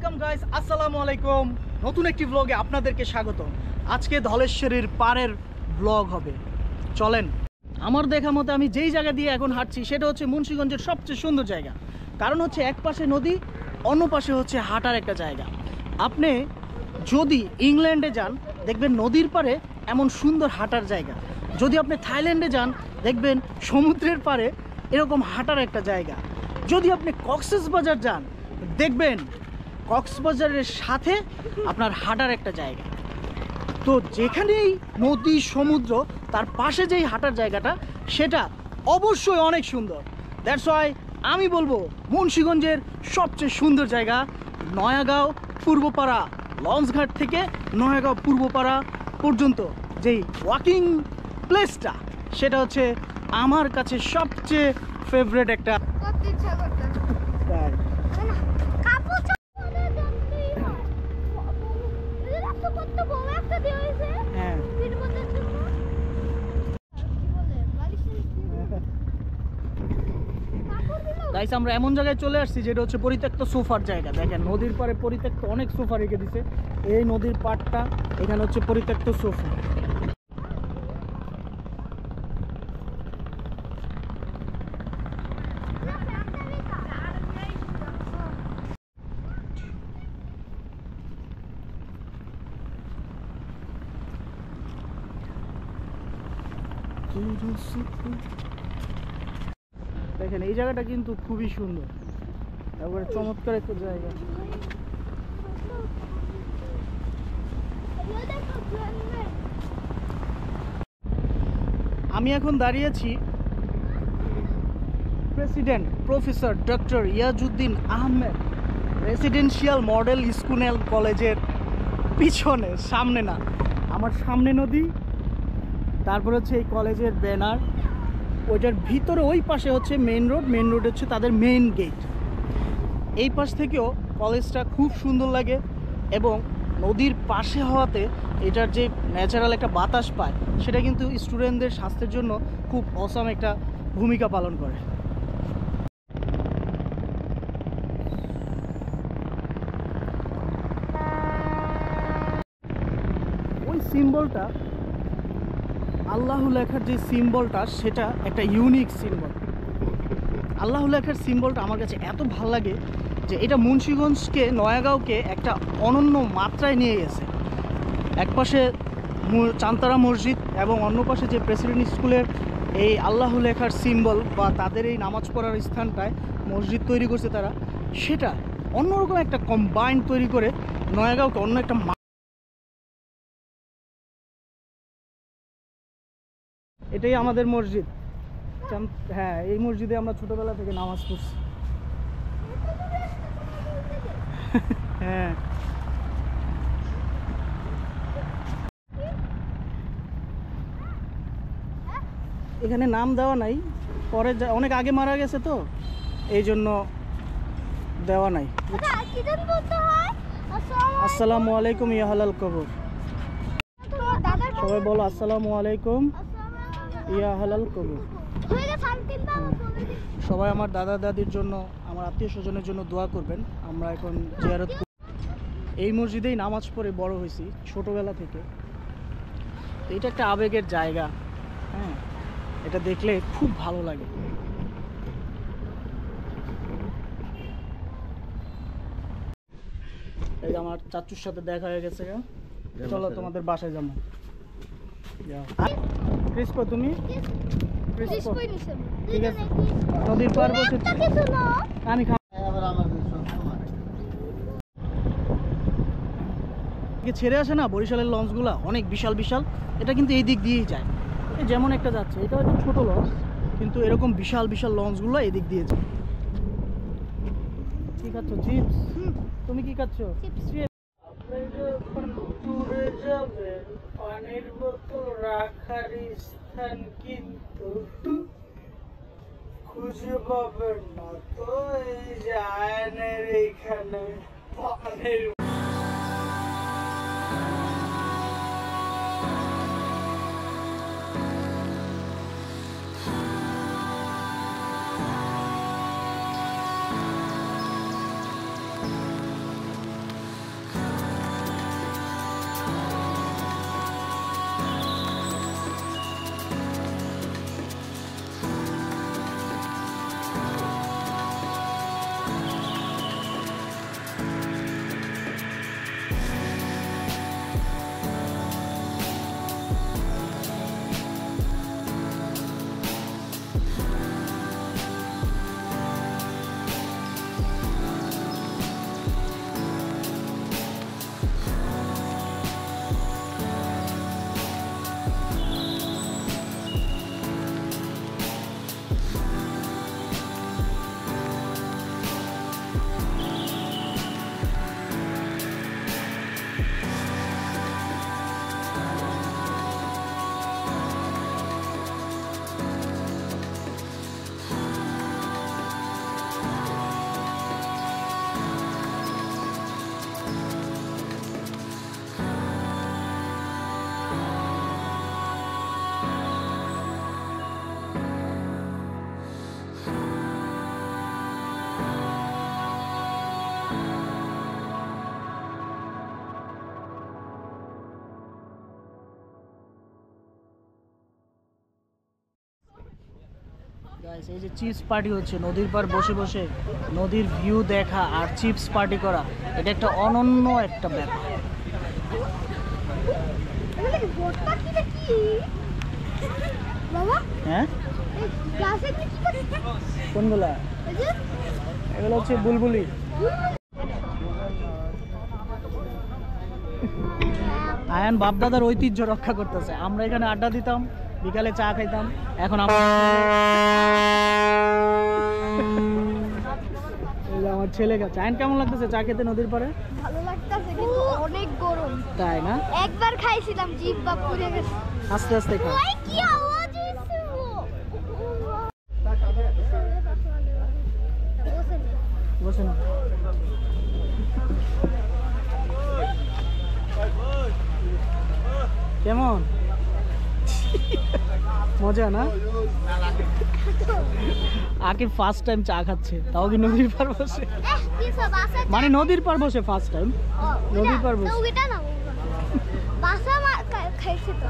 Welcome guys, আসসালামু আলাইকুম। নতুন একটি ব্লগে আপনাদেরকে স্বাগত। আজকে ধলেশ্বরীর পাড়ের ব্লগ হবে। চলেন। আমার দেখা মতে আমি যেই জায়গা দিয়ে এখন হাঁটছি সেটা হচ্ছে মুন্সিগঞ্জের সবচেয়ে সুন্দর জায়গা। কারণ হচ্ছে এক পাশে নদী, অন্য পাশে হচ্ছে হাঁটার একটা জায়গা। আপনি যদি ইংল্যান্ডে যান দেখবেন নদীর পাড়ে এমন সুন্দর হাঁটার জায়গা। যদি আপনি থাইল্যান্ডে যান দেখবেন সমুদ্রের পাড়ে এরকম হাঁটার একটা জায়গা। যদি আপনি কক্সবাজার যান দেখবেন কক্সবাজারের সাথে আপনার হাঁটার একটা জায়গা। তো যেখানেই নদী সমুদ্র তার পাশে যেই হাঁটার জায়গাটা সেটা অবশ্যই অনেক সুন্দর। দ্যাটস ওয়াই আমি বলবো মুন্সিগঞ্জের সবচেয়ে সুন্দর জায়গা নয়াগাঁও পূর্বপাড়া। লঞ্চঘাট থেকে নয়াগাঁও পূর্বপাড়া পর্যন্ত যেই ওয়াকিং প্লেসটা সেটা হচ্ছে আমার কাছে সবচেয়ে ফেভারিট একটা। গাইস, আমরা এমন জায়গায় চলে আসছি যেটা হচ্ছে পরিত্যক্ত সোফার জায়গা। দেখেন নদীর পাড়ে পরিত্যক্ত অনেক সোফা রেখে দিছে। এই নদীর পাড়টা এখানে হচ্ছে পরিত্যক্ত সোফা। দেখেন এই জায়গাটা কিন্তু খুবই সুন্দর, একবারে চমৎকার একটা জায়গা। আমি এখন দাঁড়িয়েছি president professor doctor Iajuddin Ahmed residential model school and কলেজের পিছনে, সামনে না, আমার সামনে নদী, তারপর হচ্ছে এই কলেজের ব্যানার, ওইটার ভিতরে ওই পাশে হচ্ছে মেইন রোড। মেইন রোড হচ্ছে তাদের মেইন গেট। এই পাশ থেকেও কলেজটা খুব সুন্দর লাগে এবং নদীর পাশে হওয়াতে এটার যে ন্যাচারাল একটা বাতাস পায় সেটা কিন্তু স্টুডেন্টদের স্বাস্থ্যের জন্য খুব অসাম একটা ভূমিকা পালন করে। ওই সিম্বলটা, আল্লাহ লেখার যে সিম্বলটা সেটা একটা ইউনিক সিম্বল। আল্লাহ লেখার সিম্বলটা আমার কাছে এত ভালো লাগে যে এটা মুন্সিগঞ্জকে, নয়াগাঁওকে একটা অনন্য মাত্রায় নিয়ে গেছে। এক পাশে চান্তারা মসজিদ এবং অন্য পাশে যে প্রেসিডেন্ট স্কুলের এই আল্লাহ লেখার সিম্বল বা তাদের এই নামাজ পড়ার স্থানটায় মসজিদ তৈরি করছে তারা, সেটা অন্যরকম একটা কম্বাইন্ড তৈরি করে নয়াগাঁওকে অন্য একটা। এটাই আমাদের মসজিদ। হ্যাঁ, এই মসজিদে আমরা ছোটবেলা থেকে নামাজ পড়ছি। হ্যাঁ, এখানে নাম দেওয়া নাই, পরে অনেক আগে মারা গেছে তো এই জন্য দেওয়া নাই। আসসালামু আলাইকুম ইয়া হালাল কবর। সবাই বলো আসসালামু আলাইকুম ইয়া হালাল কবর। সবাই আমার দাদা দাদির জন্য, আমার আত্মীয় স্বজনের জন্য দোয়া করবেন। আমরা এখন জিয়ারত এই মসজিদেই নামাজ পড়ে বড় হয়েছি ছোটবেলা থেকে। এটা একটা আবেগের জায়গা। হ্যাঁ, এটা দেখলে খুব ভালো লাগে। এই আমার চাচুর সাথে দেখা হয়ে গেছে। চলো তোমাদের বাসায় যাবো। ক্রিস্পো, তুমি ঠিক আছে নদীর পার বসে আমি ছেড়ে আসে না বরিশালের লঞ্চগুলা অনেক বিশাল বিশাল। এটা কিন্তু এই দিক দিয়েই যায়। যেমন একটা যাচ্ছে, এটা হচ্ছে ছোট লঞ্চ, কিন্তু এরকম বিশাল বিশাল লঞ্চগুলো এই দিক দিয়ে যায়। কি খাচ্ছ? চিপস? তুমি কি খাচ্ছ? পানির বোতল রাখার স্থান কিন্তু খুঁজে পাবেন না তো এই যে আয়নের এইখানে পানির। গাইস এই যে চিপস পার্টি হচ্ছে নদীর পার বসে বসে নদীর ভিউ দেখা আর চিপস পার্টি করা, এটা একটা অনন্য একটা ব্যাপার। হ্যাঁ কোনগুলা? এগুলো হচ্ছে বুলবুলি। আয়ান বাপদাদার ঐতিহ্য রক্ষা করতেছে। আমরা এখানে আড্ডা দিতাম, বিকালে চা খাইতাম, এখন আমার ছেলে খাচ্ছে। আয়ন কেমন লাগতেছে চা খেতে নদীর পাড়ে? ভালো লাগতেছে কিন্তু অনেক গরম। তাই না? একবার খাইছিলাম জিহ্বা পুড়ে গেছে। আস্তে আস্তে খা। ওই কি আওয়াজ হইছে? বসে না। কেমন মজা না? আগে ফার্স্ট টাইম চা খাচ্ছে, তাও কি নদীর পার বসে? মানে নদীর পার বসে ফার্স্ট টাইম নদীর পার বসে। বাসা খাইছে তো